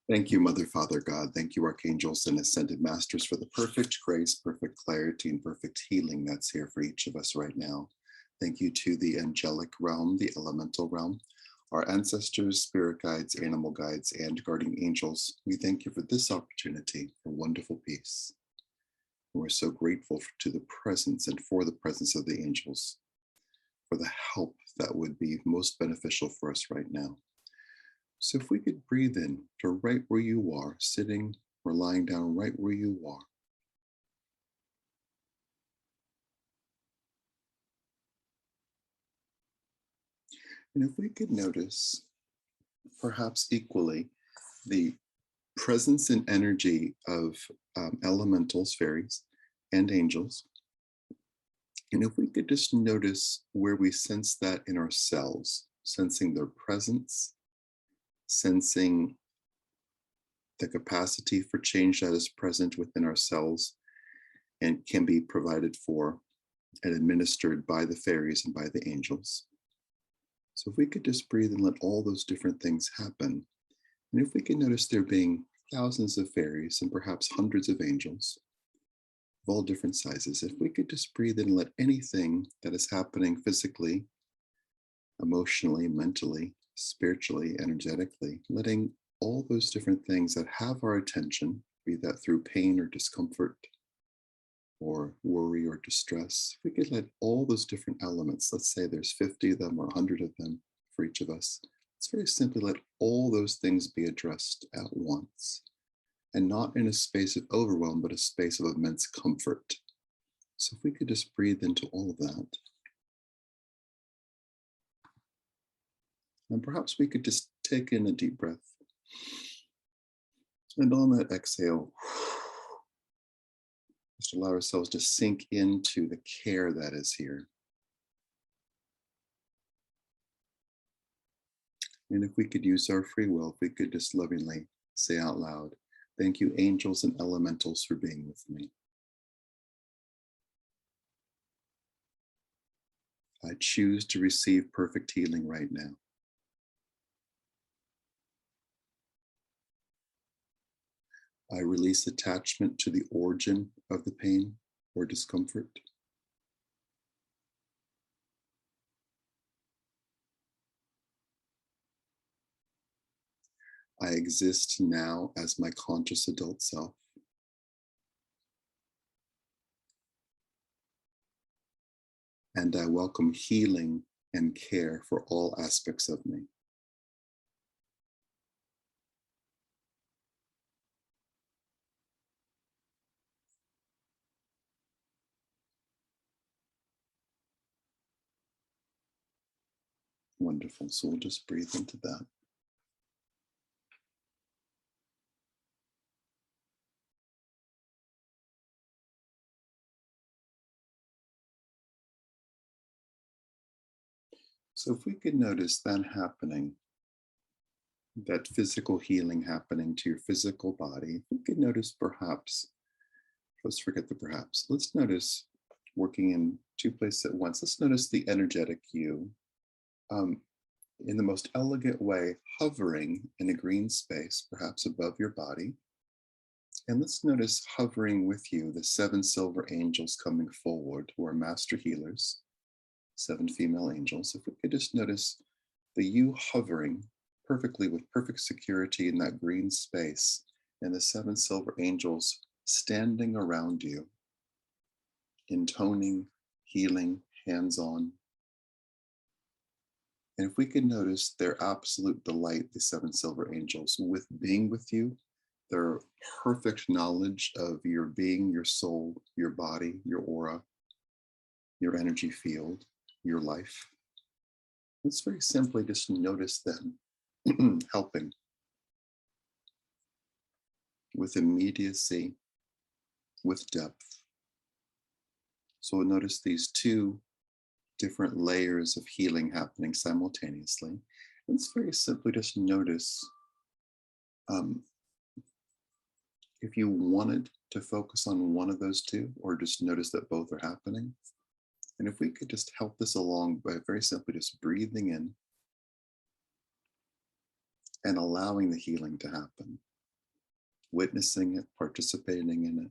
Thank you, Mother, Father, God. Thank you, archangels and ascended masters, for the perfect grace, perfect clarity, and perfect healing that's here for each of us right now. Thank you to the angelic realm, the elemental realm, our ancestors, spirit guides, animal guides, and guardian angels. We thank you for this opportunity for wonderful peace. And we're so grateful to the presence and for the presence of the angels, for the help that would be most beneficial for us right now. So if we could breathe in to right where you are, sitting or lying down right where you are. And if we could notice, perhaps equally, the presence and energy of elementals, fairies, and angels. And if we could just notice where we sense that in ourselves, sensing their presence, sensing the capacity for change that is present within ourselves and can be provided for and administered by the fairies and by the angels. So if we could just breathe and let all those different things happen, and if we could notice there being thousands of fairies and perhaps hundreds of angels of all different sizes, if we could just breathe in and let anything that is happening physically, emotionally, mentally, spiritually, energetically, letting all those different things that have our attention, be that through pain or discomfort or worry or distress, if we could let all those different elements, let's say there's 50 of them or 100 of them for each of us, let's very simply let all those things be addressed at once, and not in a space of overwhelm, but a space of immense comfort. So if we could just breathe into all of that. And perhaps we could just take in a deep breath. And on that exhale, just allow ourselves to sink into the care that is here. And if we could use our free will, if we could just lovingly say out loud, thank you, angels and elementals, for being with me. I choose to receive perfect healing right now. I release attachment to the origin of the pain or discomfort. I exist now as my conscious adult self. And I welcome healing and care for all aspects of me. Wonderful. So we'll just breathe into that. So if we could notice that happening, that physical healing happening to your physical body, if we could notice perhaps, let's forget the perhaps, let's notice working in two places at once. Let's notice the energetic you in the most elegant way, hovering in a green space, perhaps above your body. And let's notice hovering with you, the 7 silver angels coming forward, who are master healers, 7 female angels. If we could just notice the you hovering perfectly with perfect security in that green space, and the 7 silver angels standing around you, intoning, healing, hands-on. And if we could notice their absolute delight, the 7 silver angels, with being with you, their perfect knowledge of your being, your soul, your body, your aura, your energy field, your life. Let's very simply just notice them helping with immediacy, with depth. So we'll notice these 2 different layers of healing happening simultaneously. Let's very simply just notice if you wanted to focus on one of those 2, or just notice that both are happening. And if we could just help this along by very simply just breathing in and allowing the healing to happen. witnessing it, participating in it,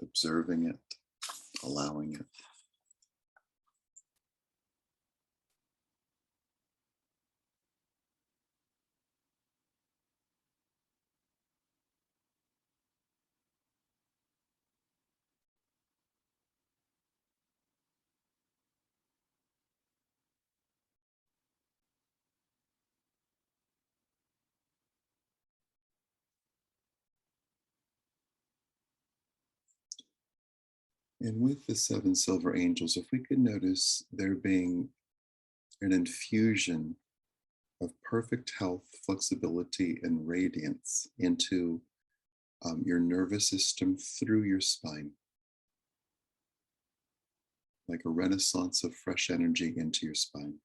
observing it, allowing it. And with the seven silver angels, if we could notice there being an infusion of perfect health, flexibility, and radiance into your nervous system through your spine, like a renaissance of fresh energy into your spine.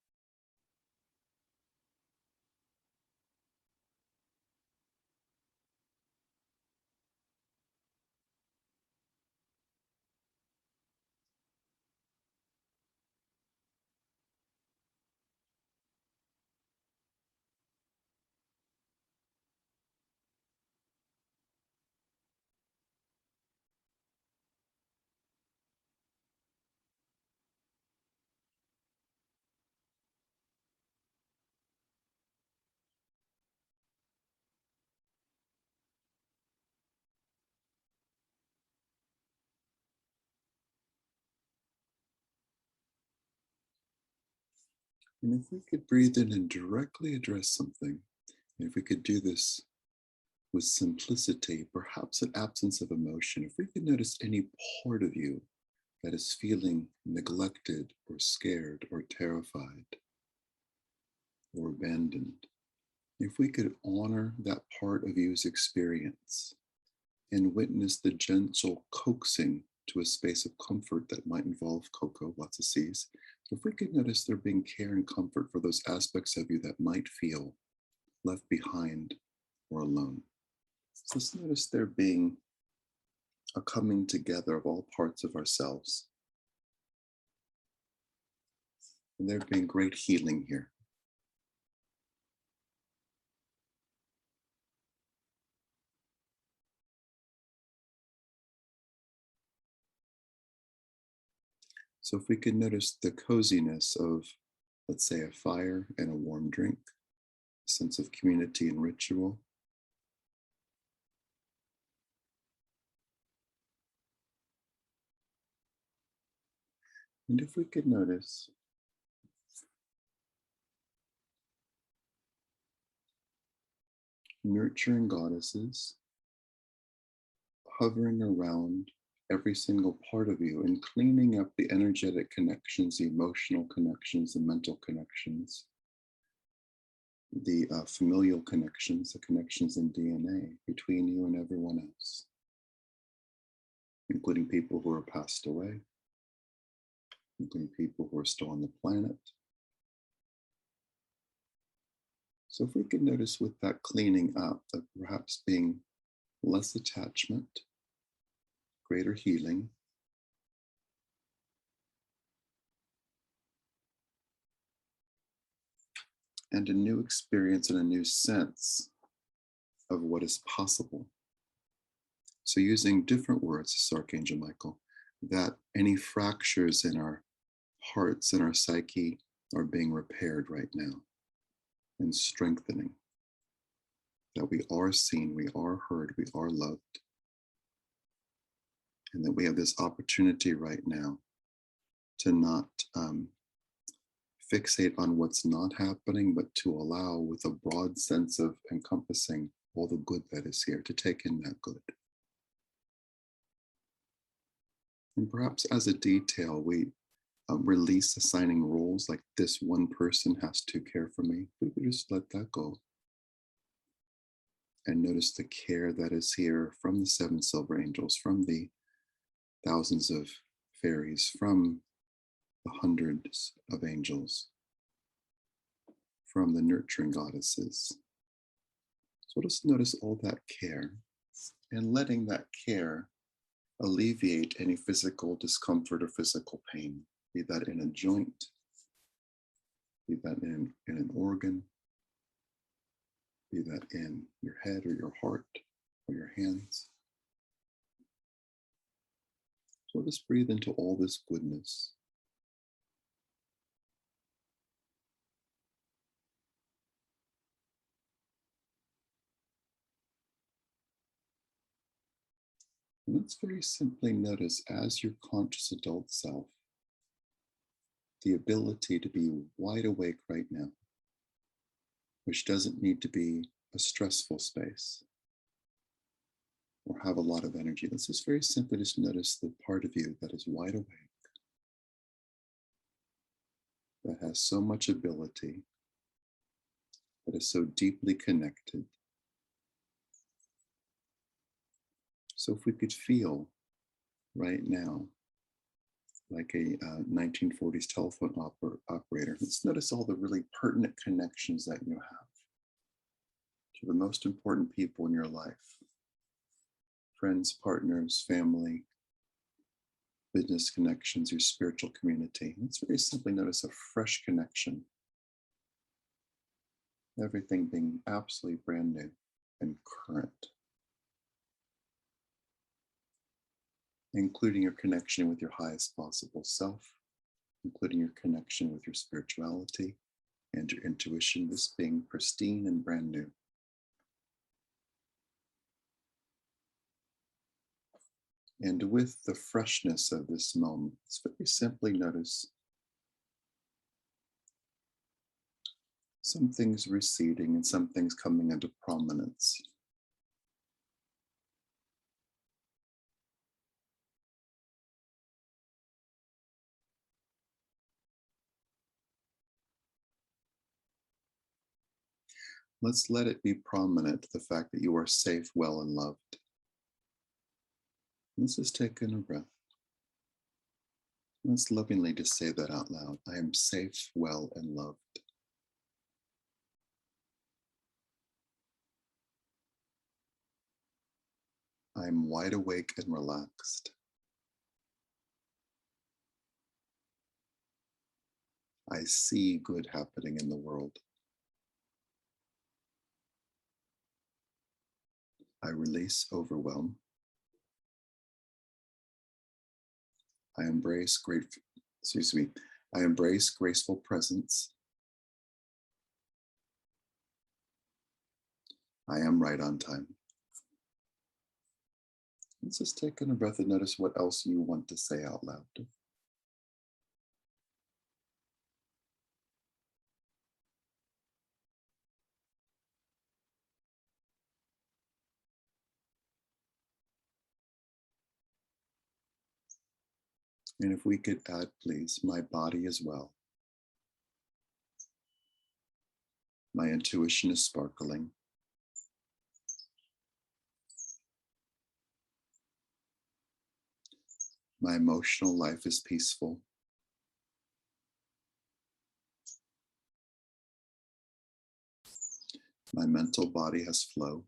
And if we could breathe in and directly address something, and if we could do this with simplicity, perhaps an absence of emotion, if we could notice any part of you that is feeling neglected or scared or terrified or abandoned, if we could honor that part of you's experience and witness the gentle coaxing to a space of comfort that might involve cocoa, lots of C's, if we could notice there being care and comfort for those aspects of you that might feel left behind or alone. So let's notice there being a coming together of all parts of ourselves. And there being great healing here. So if we could notice the coziness of, let's say, a fire and a warm drink, a sense of community and ritual. And if we could notice nurturing goddesses hovering around every single part of you and cleaning up the energetic connections, the emotional connections, the mental connections, the familial connections, the connections in DNA between you and everyone else, including people who are passed away, including people who are still on the planet. So if we could notice with that cleaning up, that perhaps being less attachment, greater healing, and a new experience and a new sense of what is possible. So using different words, this Archangel Michael, that any fractures in our hearts and our psyche are being repaired right now and strengthening. That we are seen, we are heard, we are loved. And that we have this opportunity right now to not fixate on what's not happening, but to allow with a broad sense of encompassing all the good that is here, to take in that good. And perhaps as a detail, we release assigning roles like this one person has to care for me. We could just let that go. And notice the care that is here from the seven silver angels, from the thousands of fairies, from the hundreds of angels, from the nurturing goddesses. So just notice all that care and letting that care alleviate any physical discomfort or physical pain, be that in a joint, be that in an organ, Be that in your head or your heart or your hands. So just breathe into all this goodness. And let's very simply notice as your conscious adult self, the ability to be wide awake right now, which doesn't need to be a stressful space or have a lot of energy. Let's just very simply just notice the part of you that is wide awake, that has so much ability, that is so deeply connected. So if we could feel right now like a 1940s telephone operator, let's notice all the really pertinent connections that you have to the most important people in your life. Friends, partners, family, business connections, your spiritual community. Let's very simply notice a fresh connection. Everything being absolutely brand new and current, including your connection with your highest possible self, including your connection with your spirituality and your intuition, this being pristine and brand new. And with the freshness of this moment, let's very simply notice some things receding and some things coming into prominence. Let's let it be prominent, the fact that you are safe, well, and loved. Let's just take in a breath. Let's lovingly just say that out loud. I am safe, well, and loved. I am wide awake and relaxed. I see good happening in the world. I release overwhelm. I embrace I embrace graceful presence. I am right on time. Let's just take in a breath and notice what else you want to say out loud. And if we could add, please, my body as well. My intuition is sparkling. My emotional life is peaceful. My mental body has flow.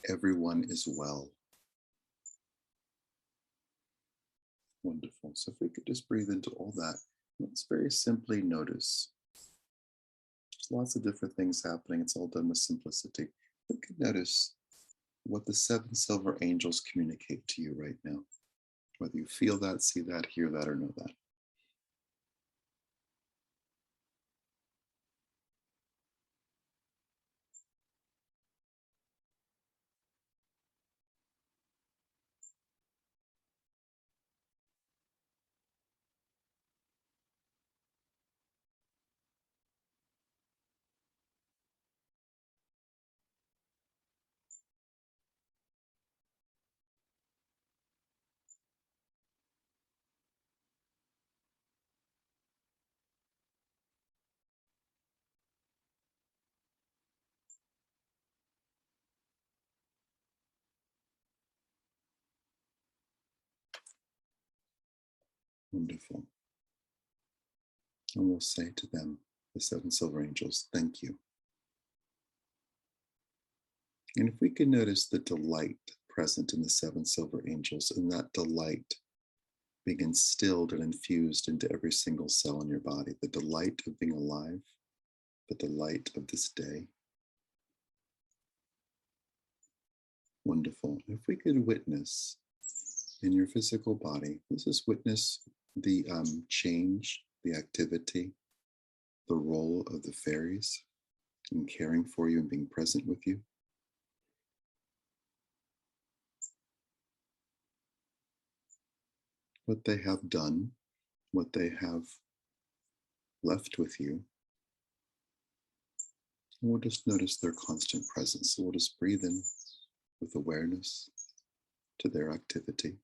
Everyone is well. Wonderful. So if we could just breathe into all that, let's very simply notice. There's lots of different things happening. It's all done with simplicity. We could notice what the 7 silver angels communicate to you right now, whether you feel that, see that, hear that, or know that. Wonderful. And we'll say to them, the 7 silver angels, thank you. And if we can notice the delight present in the 7 silver angels, and that delight being instilled and infused into every single cell in your body. The delight of being alive, the delight of this day. Wonderful. If we could witness in your physical body, let's just witness the change, the activity, the role of the fairies in caring for you and being present with you. What they have done, what they have left with you. And we'll just notice their constant presence. So we'll just breathe in with awareness to their activity.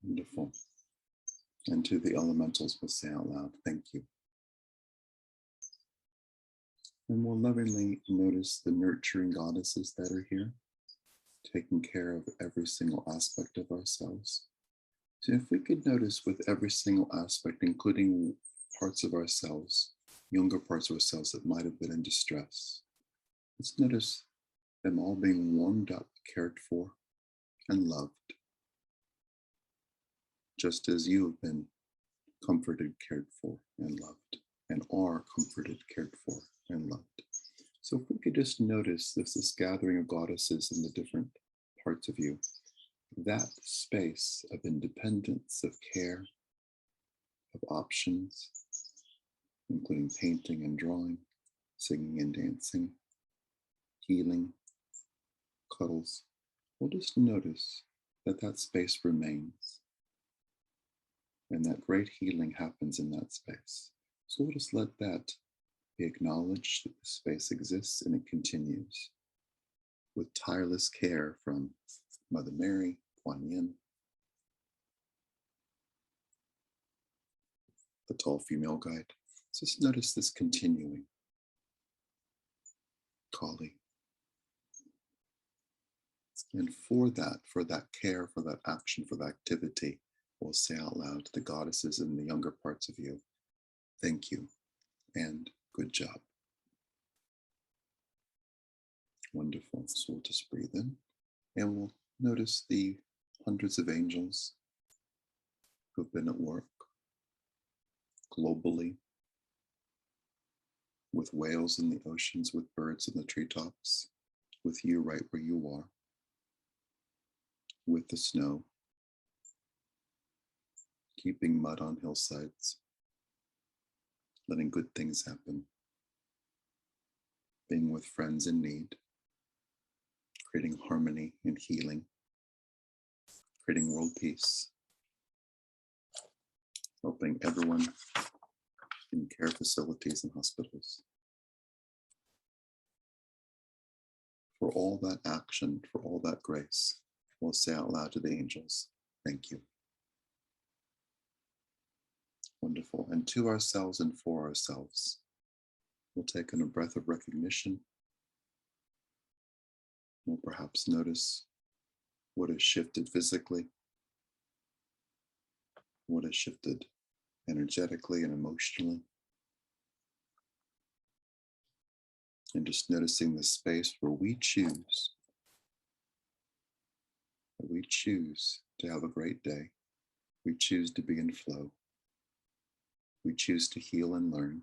Wonderful. And to the elementals, we'll say out loud, thank you. And we'll lovingly notice the nurturing goddesses that are here, taking care of every single aspect of ourselves. So if we could notice with every single aspect, including parts of ourselves, younger parts of ourselves that might have been in distress, let's notice them all being warmed up, cared for, and loved, just as you have been comforted, cared for, and loved, and are comforted, cared for, and loved. So if we could just notice this gathering of goddesses in the different parts of you, that space of independence, of care, of options, including painting and drawing, singing and dancing, healing, cuddles, we'll just notice that that space remains and that great healing happens in that space. So we'll just let that be acknowledged, that the space exists and it continues with tireless care from Mother Mary, Kuan Yin, the tall female guide. Just notice this continuing. Kali. And for that care, for that action, for that activity, we'll say out loud to the goddesses in the younger parts of you, thank you and good job. Wonderful. So we'll just breathe in and we'll notice the hundreds of angels who've been at work globally, with whales in the oceans, with birds in the treetops, with you right where you are, with the snow, keeping mud on hillsides, letting good things happen, being with friends in need, creating harmony and healing, creating world peace, helping everyone in care facilities and hospitals. For all that action, for all that grace, we'll say out loud to the angels, thank you. Wonderful. And to ourselves and for ourselves, we'll take in a breath of recognition. We'll perhaps notice what has shifted physically, what has shifted energetically and emotionally. And just noticing the space where we choose to have a great day. We choose to be in flow. We choose to heal and learn.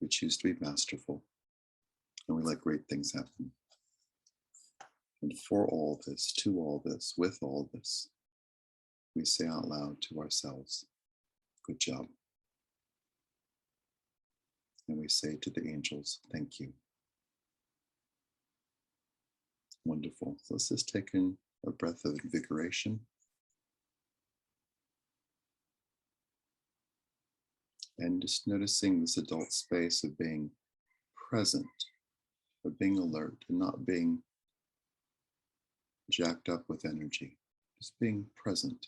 We choose to be masterful. And we let great things happen. And for all this, to all this, with all this, we say out loud to ourselves, good job. And we say to the angels, thank you. Wonderful. So let's just take in a breath of invigoration. And just noticing this adult space of being present, of being alert and not being jacked up with energy, just being present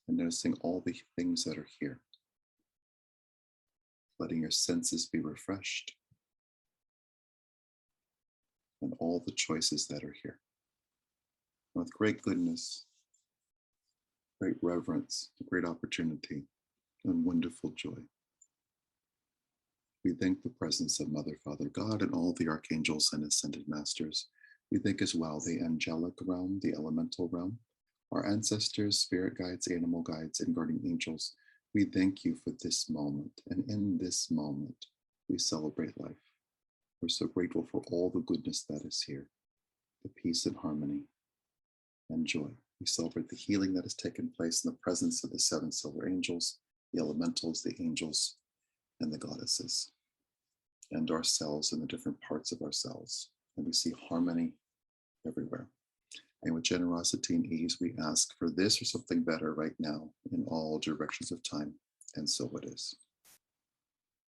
and noticing all the things that are here. letting your senses be refreshed, and all the choices that are here. And with great goodness, great reverence, great opportunity, and wonderful joy, we thank the presence of Mother, Father, God, and all the archangels and ascended masters. We thank as well the angelic realm, the elemental realm, our ancestors, spirit guides, animal guides, and guardian angels. We thank you for this moment. And in this moment, we celebrate life. We're so grateful for all the goodness that is here, the peace and harmony and joy. We celebrate the healing that has taken place in the presence of the seven silver angels, the elementals, the angels, and the goddesses, and ourselves and the different parts of ourselves. And we see harmony everywhere. And with generosity and ease, we ask for this or something better right now in all directions of time. And so it is.